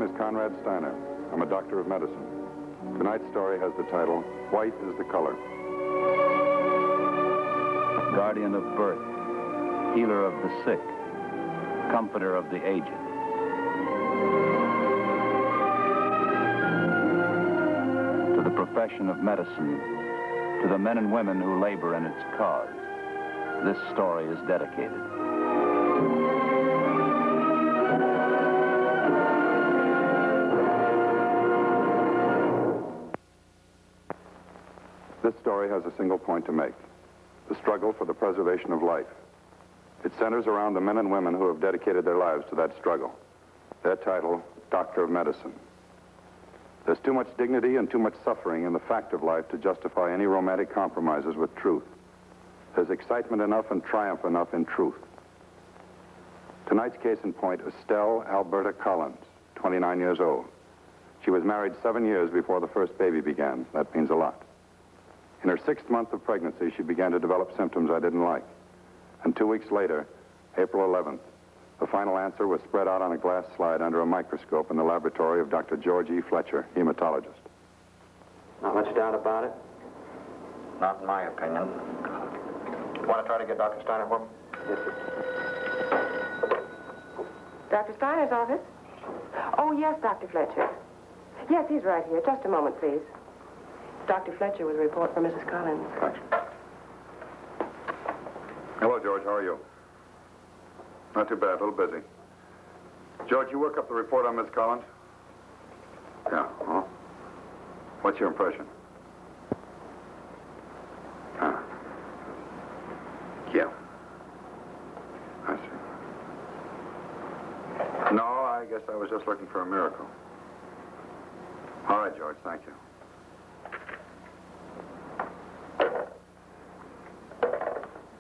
name is Conrad Steiner. I'm a doctor of medicine. Tonight's story has the title, White is the Color. Guardian of birth, healer of the sick, comforter of the aged. To the profession of medicine, to the men and women who labor in its cause, this story is dedicated. This story has a single point to make, the struggle for the preservation of life. It centers around the men and women who have dedicated their lives to that struggle. Their title, Doctor of Medicine. There's too much dignity and too much suffering in the fact of life to justify any romantic compromises with truth. There's excitement enough and triumph enough in truth. Tonight's case in point, Estelle Alberta Collins, 29 years old. She was married 7 years before the first baby began. That means a lot. In her 6th month of pregnancy, she began to develop symptoms I didn't like. And 2 weeks later, April 11th, the final answer was spread out on a glass slide under a microscope in the laboratory of Dr. George E. Fletcher, hematologist. Not much doubt about it? Not in my opinion. Want to try to get Dr. Steiner for me? Yes, sir. Dr. Steiner's office? Oh, yes, Dr. Fletcher. Yes, he's right here. Just a moment, please. Dr. Fletcher with a report for Mrs. Collins. Thanks. Hello, George. How are you? Not too bad. A little busy. George, you work up the report on Miss Collins? Yeah. Huh? What's your impression? Yeah. I see. No, I guess I was just looking for a miracle. All right, George. Thank you.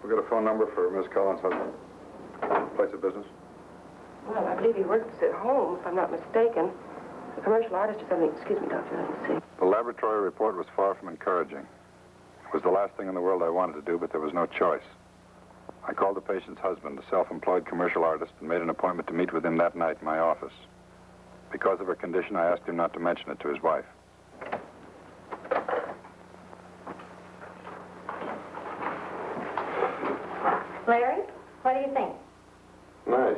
We got a phone number for Miss Collins' husband. Place of business? Well, I believe he works at home, if I'm not mistaken. A commercial artist or something. Excuse me, doctor, let me see. The laboratory report was far from encouraging. It was the last thing in the world I wanted to do, but there was no choice. I called the patient's husband, a self-employed commercial artist, and made an appointment to meet with him that night in my office. Because of her condition, I asked him not to mention it to his wife. Larry, what do you think? Nice.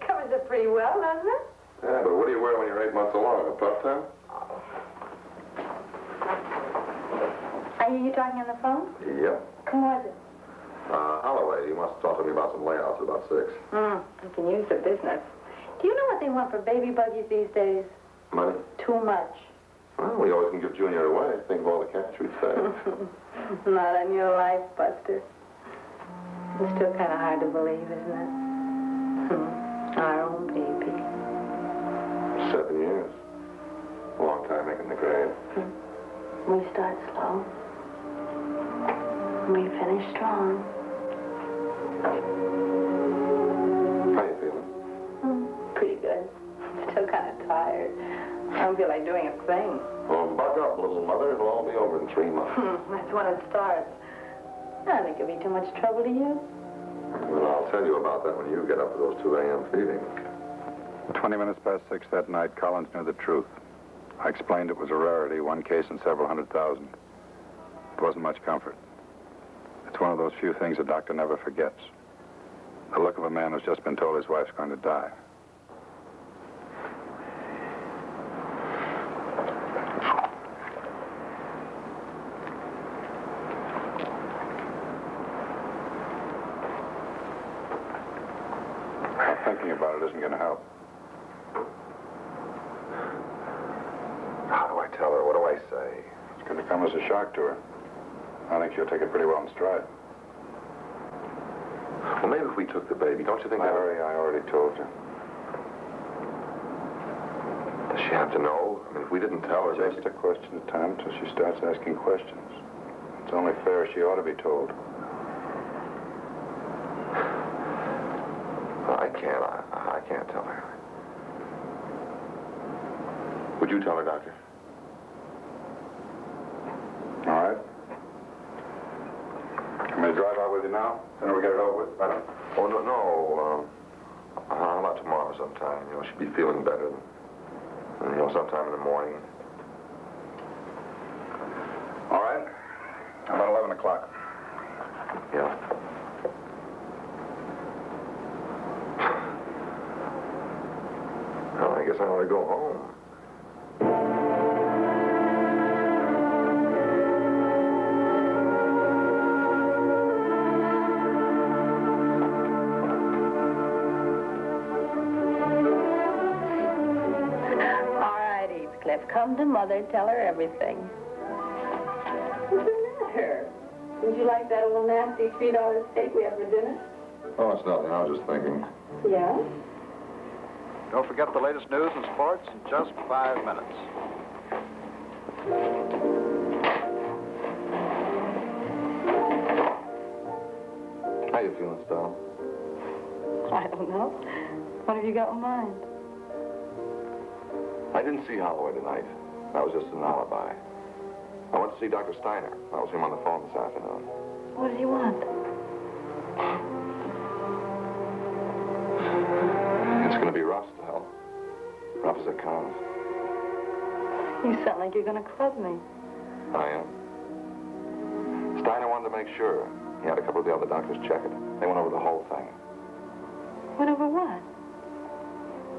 Covers it pretty well, doesn't it? Yeah, but what do you wear when you're 8 months along? A puff top? Are you talking on the phone? Yep. Who was it? Holloway. He wants to talk to me about some layouts about 6. I can use the business. Do you know what they want for baby buggies these days? Money? Too much. Well, we always can give Junior away. Think of all the cash we'd save. Not on your life, Buster. It's still kind of hard to believe, isn't it? Our own baby. 7 years. A long time making the grade. We start slow. We finish strong. How you feeling? Pretty good. Still kind of tired. I don't feel like doing a thing. Well, buck up, little mother. It'll all be over in 3 months. That's when it starts. I think it'll be too much trouble to you. Well, I'll tell you about that when you get up for those 2 a.m. feedings. 20 minutes past 6 that night, Collins knew the truth. I explained it was a rarity, 1 case in several 100,000. It wasn't much comfort. It's one of those few things a doctor never forgets. The look of a man who's just been told his wife's going to die. Thinking about it isn't going to help. How do I tell her? What do I say? It's going to come as a shock to her. I think she'll take it pretty well in stride. Well, maybe if we took the baby, don't you think I already told you. Does she have to know? I mean, if we didn't tell her... Just a question of time until she starts asking questions. It's only fair she ought to be told. I can't tell her. Would you tell her, Doctor? All right. Want me to drive out with you now? Then we get it over with. I don't. Oh, no. How about tomorrow sometime? You know, she'd be feeling better. And, you know, sometime in the morning. All right. How about 11 o'clock? Yeah. Well, I guess I ought to go home. Come to Mother, tell her everything. What's the matter? Would you like that old nasty $3 steak we had for dinner? Oh, it's nothing. I was just thinking. Yeah? Don't forget the latest news and sports in just 5 minutes. How you feeling, Stella? I don't know. What have you got in mind? I didn't see Holloway tonight. That was just an alibi. I went to see Dr. Steiner. I was him on the phone this afternoon. What did he want? It's going to be rough, Stella. Rough as it comes. You sound like you're going to club me. I am. Steiner wanted to make sure. He had a couple of the other doctors check it. They went over the whole thing. Went over what?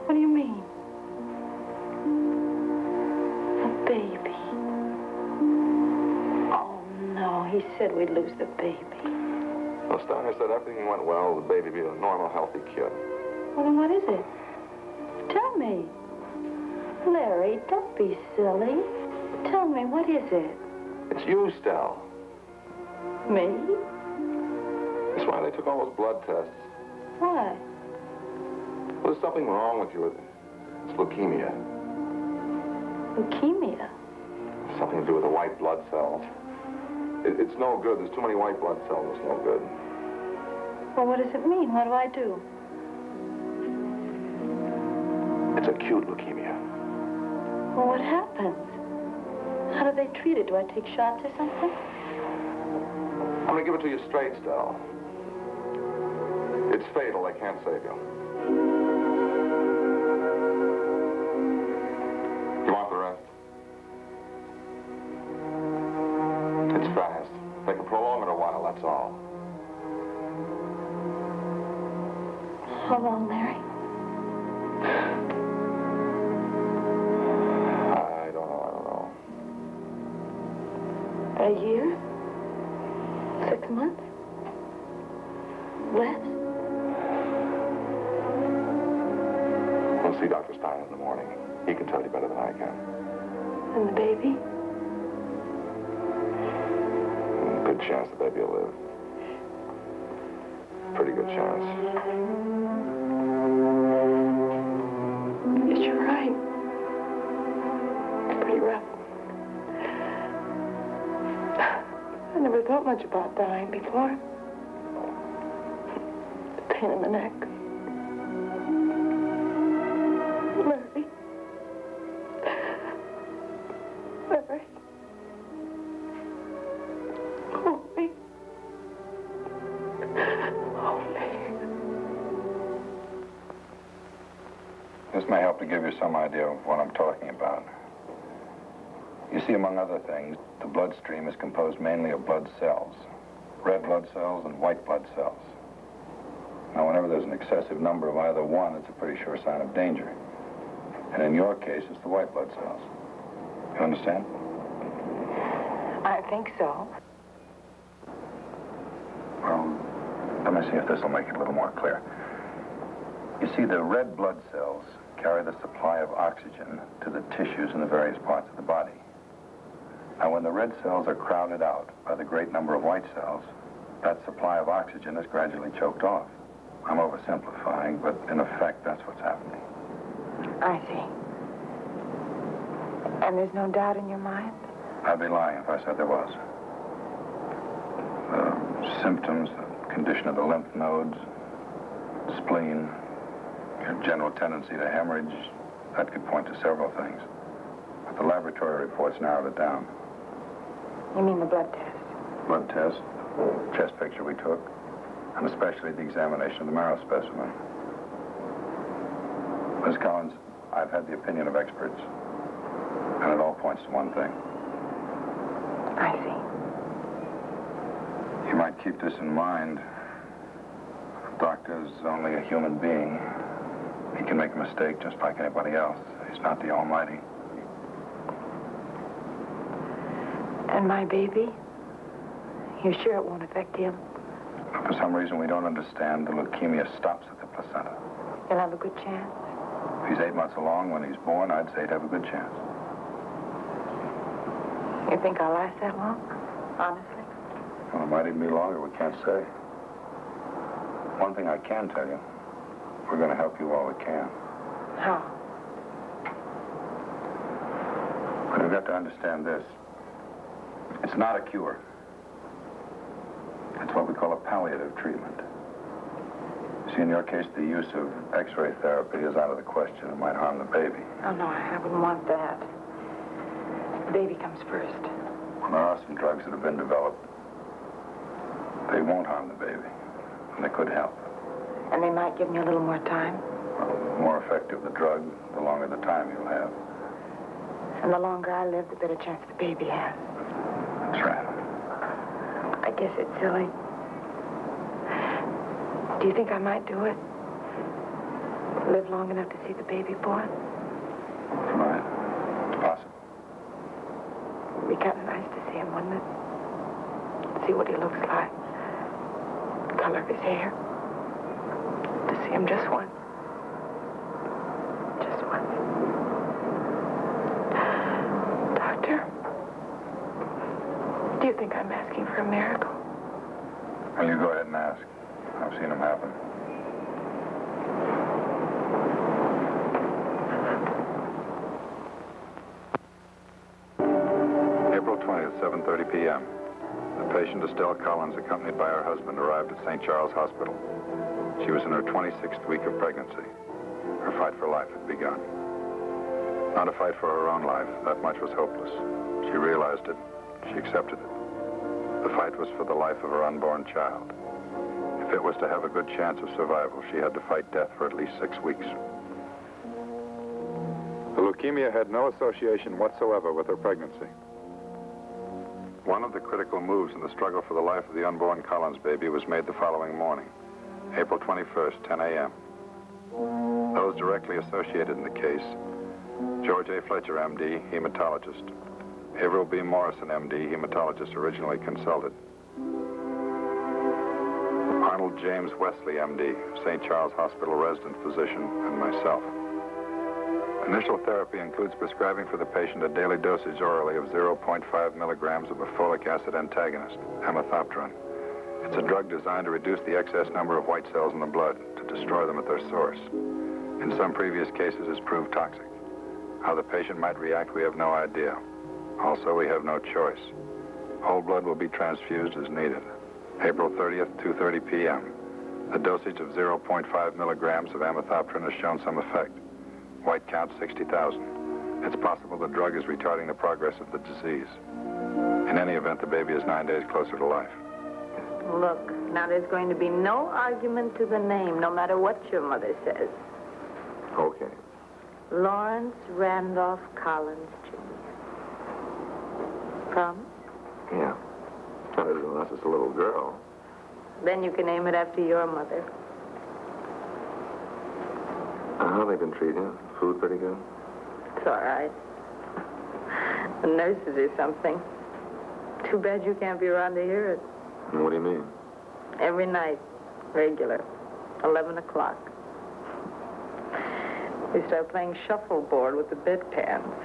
What do you mean? A baby. Oh, no, he said we'd lose the baby. Well, Steiner said everything went well, the baby be a normal, healthy kid. Well, then what is it? Tell me. Larry, don't be silly. Tell me, what is it? It's you, Stella. Me? That's why they took all those blood tests. Why? Well, there's something wrong with you. It's leukemia. Leukemia? Something to do with the white blood cells. It's no good. There's too many white blood cells. It's no good. Well, what does it mean? What do I do? It's acute leukemia. Well, what happens? How do they treat it? Do I take shots or something? I'm going to give it to you straight, Stella. It's fatal. They can't save you. You want the rest? It's fast. They can prolong it a while, that's all. How long, Larry? I don't know. A year? 6 months? Less? We'll see Dr. Stein in the morning. He can tell you better than I can. And the baby? Good chance the baby will live. Pretty good chance. Yes, you're right. Pretty rough. I never thought much about dying before. The pain in the neck. Larry. Larry. Hold me. Hold me. This may help to give you some idea of what I'm talking about. You see, among other things, the bloodstream is composed mainly of blood cells, red blood cells and white blood cells. Now, whenever there's an excessive number of either one, it's a pretty sure sign of danger. And in your case, it's the white blood cells. You understand? I think so. Well, let me see if this will make it a little more clear. You see, the red blood cells carry the supply of oxygen to the tissues in the various parts of the body. Now, when the red cells are crowded out by the great number of white cells, that supply of oxygen is gradually choked off. I'm oversimplifying, but in effect, that's what's happening. I see. And there's no doubt in your mind? I'd be lying if I said there was. The symptoms, the condition of the lymph nodes, spleen, your general tendency to hemorrhage, that could point to several things. But the laboratory reports narrowed it down. You mean the blood test? Blood test, chest picture we took, and especially the examination of the marrow specimen. Miss Collins, I've had the opinion of experts, and it all points to one thing. I see. You might keep this in mind. The doctor's only a human being. He can make a mistake just like anybody else. He's not the Almighty. And my baby? You sure it won't affect him? For some reason we don't understand, the leukemia stops at the placenta. He'll have a good chance. If he's 8 months along when he's born, I'd say he'd have a good chance. You think I'll last that long? Honestly? Well, it might even be longer, we can't say. One thing I can tell you, we're going to help you all we can. How? But we've got to understand this. It's not a cure. It's what we call a palliative treatment. See, in your case, the use of X-ray therapy is out of the question. It might harm the baby. Oh, no, I wouldn't want that. The baby comes first. Well, there are some drugs that have been developed. They won't harm the baby, and they could help. And they might give me a little more time. Well, the more effective the drug, the longer the time you'll have. And the longer I live, the better chance the baby has. That's right. I guess it's silly. Do you think I might do it? Live long enough to see the baby born? Right. It's possible. It'd be kind of nice to see him, wouldn't it? See what he looks like. The color of his hair. To see him just once. Just once. Doctor, do you think I'm asking for a miracle? Well, you go ahead and ask. I've seen them happen. April 20th, 7:30 p.m. The patient, Estelle Collins, accompanied by her husband, arrived at St. Charles Hospital. She was in her 26th week of pregnancy. Her fight for life had begun. Not a fight for her own life. That much was hopeless. She realized it. She accepted it. The fight was for the life of her unborn child. If it was to have a good chance of survival, she had to fight death for at least 6 weeks. The leukemia had no association whatsoever with her pregnancy. One of the critical moves in the struggle for the life of the unborn Collins baby was made the following morning, April 21st, 10 a.m. Those directly associated in the case: George A. Fletcher, M.D., hematologist; Averill B. Morrison, M.D., hematologist originally consulted; Arnold James Wesley, M.D., St. Charles Hospital resident physician, and myself. Initial therapy includes prescribing for the patient a daily dosage orally of 0.5 milligrams of a folic acid antagonist, amitriptyline. It's a drug designed to reduce the excess number of white cells in the blood, to destroy them at their source. In some previous cases, it's proved toxic. How the patient might react, we have no idea. Also, we have no choice. Whole blood will be transfused as needed. April 30th, 2:30 p.m. The dosage of 0.5 milligrams of amitriptyline has shown some effect. White count 60,000. It's possible the drug is retarding the progress of the disease. In any event, the baby is 9 days closer to life. Look, now there's going to be no argument to the name, no matter what your mother says. Okay. Lawrence Randolph Collins, Jr. Promise? Yeah. Unless it's a little girl. Then you can name it after your mother. How they been treating you? Food pretty good? It's all right. The nurses or something. Too bad you can't be around to hear it. What do you mean? Every night. Regular. 11 o'clock. We start playing shuffleboard with the bedpans.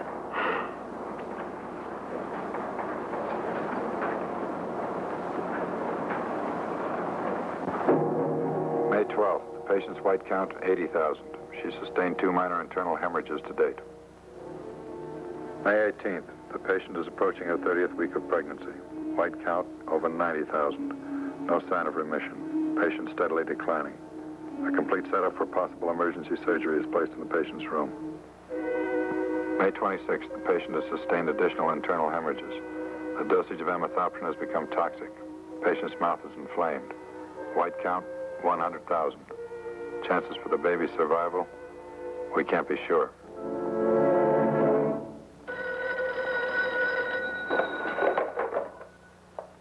May 12th, the patient's white count 80,000. She sustained 2 minor internal hemorrhages to date. May 18th, the patient is approaching her 30th week of pregnancy. White count over 90,000. No sign of remission. Patient steadily declining. A complete setup for possible emergency surgery is placed in the patient's room. May 26th, the patient has sustained additional internal hemorrhages. The dosage of amitriptyline has become toxic. Patient's mouth is inflamed. White count 100,000. Chances for the baby's survival We can't be sure.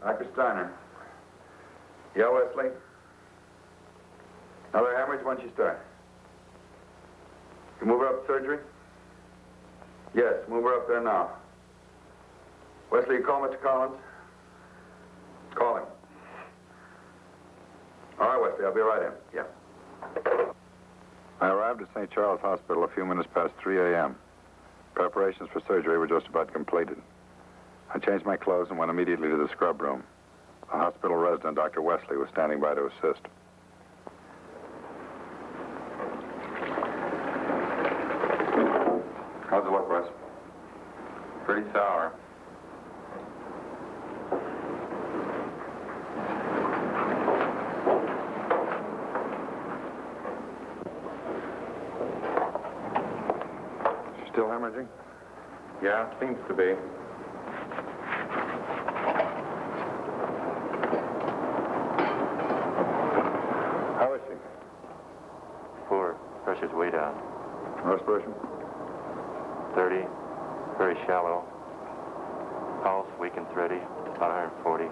Dr. Steiner. Yeah, Wesley? Another hemorrhage? When'd she start? You move her up to surgery? Yes, move her up there now. Wesley, you call Mr. Collins? Call him. All right, Wesley, I'll be right in. Yeah. I arrived at St. Charles Hospital a few minutes past 3 a.m. Preparations for surgery were just about completed. I changed my clothes and went immediately to the scrub room. The hospital resident, Dr. Wesley, was standing by to assist. How's it look, Wes? Pretty sour. Still hemorrhaging? Yeah, seems to be. How is she? Poor. Pressure's way down. Respiration? 30. Very shallow. Pulse, weak and thready. About 140.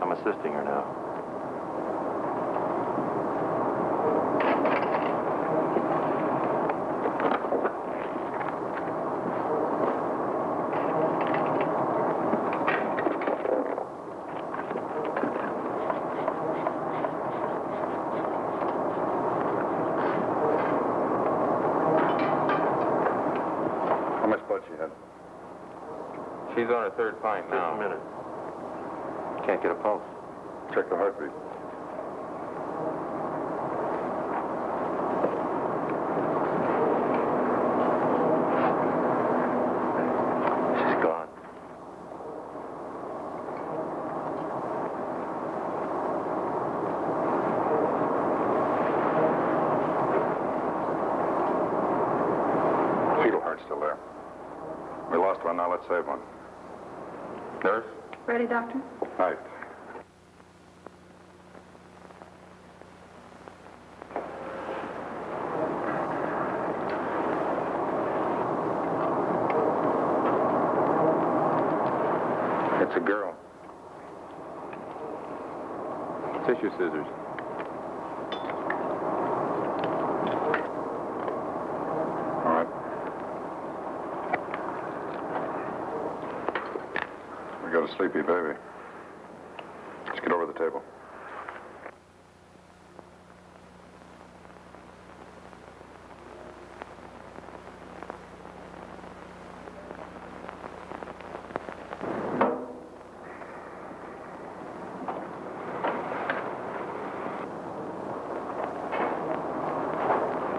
I'm assisting her now. How much blood she had? She's on her third pint now. Just a minute. Can't get a pulse. Check the heartbeat. She's gone. Fetal heart's still there. We lost one, now let's save one. Nurse? Ready, Doctor? Right. It's a girl. Tissue scissors. All right. We got a sleepy baby. Let's get over the table.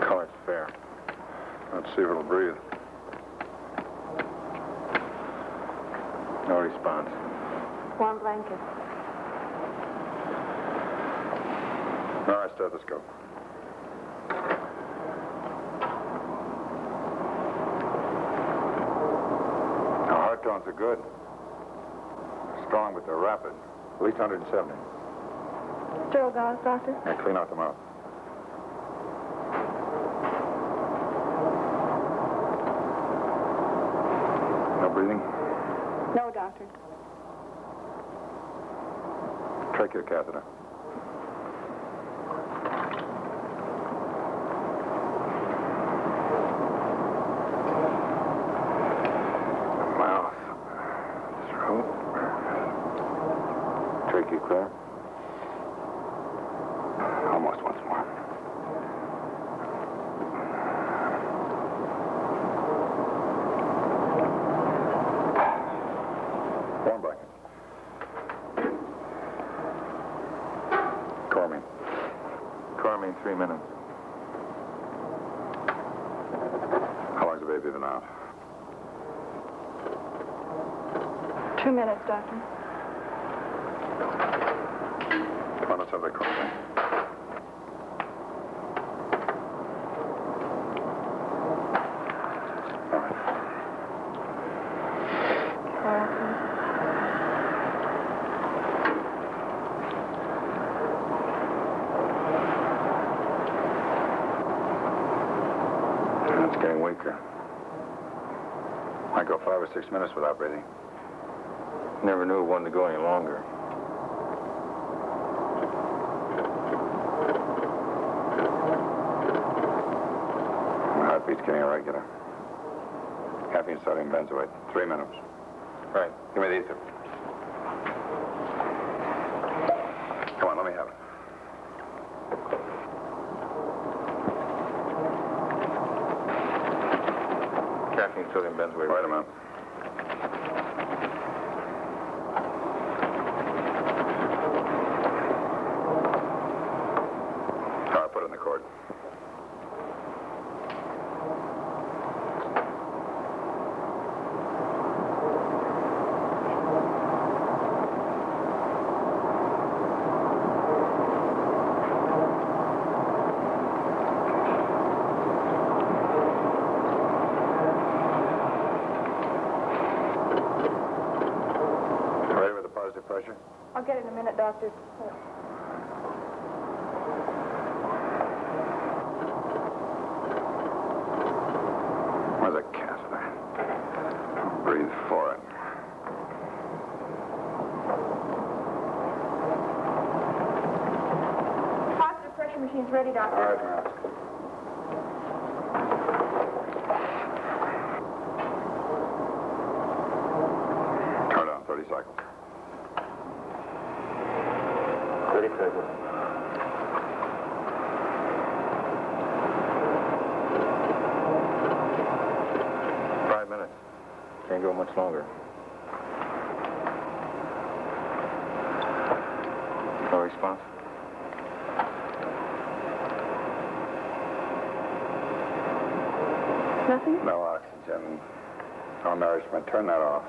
Color's fair. Let's see if it'll breathe. No response. Warm blanket. All right, stethoscope. Now, heart tones are good. They're strong, but they're rapid. At least 170. Sterile gauze, Doctor? Yeah, clean out the mouth. No breathing? No, Doctor. Trachea catheter. Mouth. Throat. Trachea clear. Almost once more. Warm blanket. Chlorine. Chlorine, 3 minutes. How long's the baby been out? 2 minutes, Doctor. Come on, let's have that chlorine. All right. It's getting weaker. Might go 5 or 6 minutes without breathing. Never knew it wanted to go any longer. My heartbeat's getting irregular. Caffeine, sodium benzoate. 3 minutes. Right. Give me the ether. Come on, let me have it. Caffeine, sodium benzoate. Wait a minute. All right, put it in the cord. Ready with the positive pressure? I'll get it in a minute, Doctor. Where's the catheter? Breathe for it. Positive pressure machine's ready, Doctor. All right, now. Turn on 30 cycles. 30 seconds. Can't go much longer. No response? Nothing? No oxygen. No nourishment. Turn that off.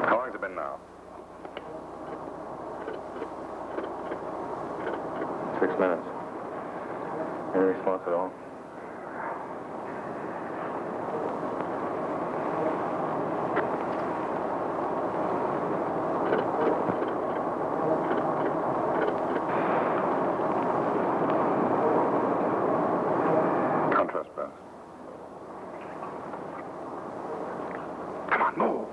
How long's it been now? 6 minutes. Any response at all? Contrast breath. Come on, move.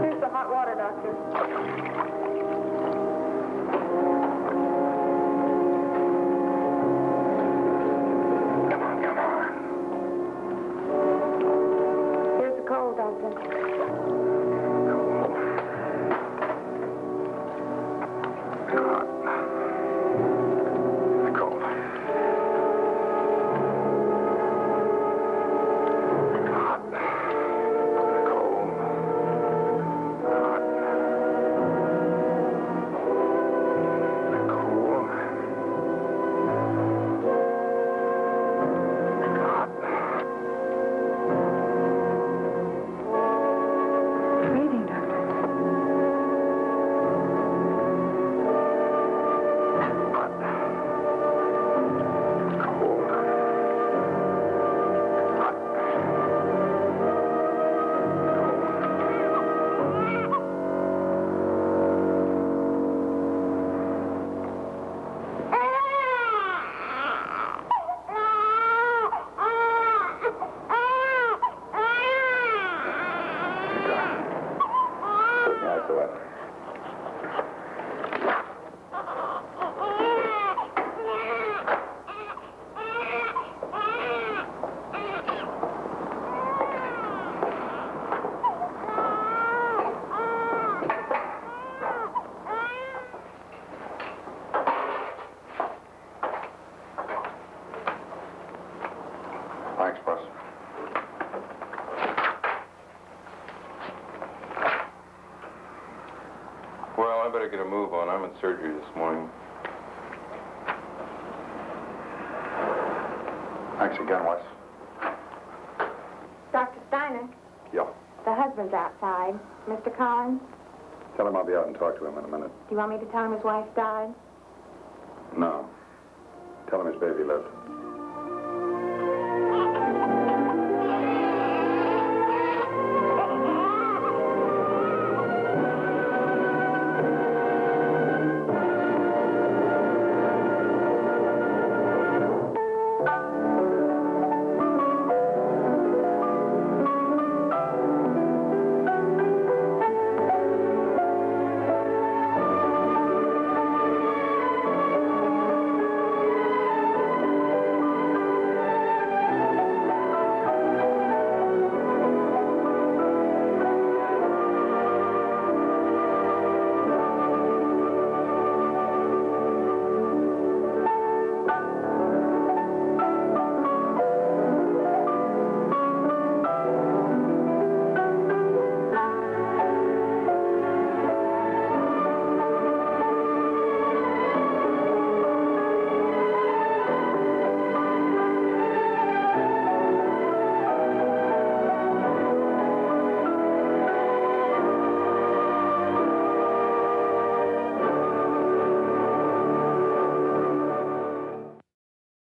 Here's the hot water, Doctor. Come on, come on. Here's the cold, Doctor. Cold. Hot. Cold. Hot. Cool. Hot. Breathing, Doctor. Hot. Cold. Hot. Put your eyes away. Thanks, boss. Well, I better get a move on. I'm in surgery this morning. Thanks again, Wes. Dr. Steiner, Yeah. the husband's outside. Mr. Collins, Tell him I'll be out and talk to him in a minute. do you want me to tell him his wife died? No. Tell him his baby lived.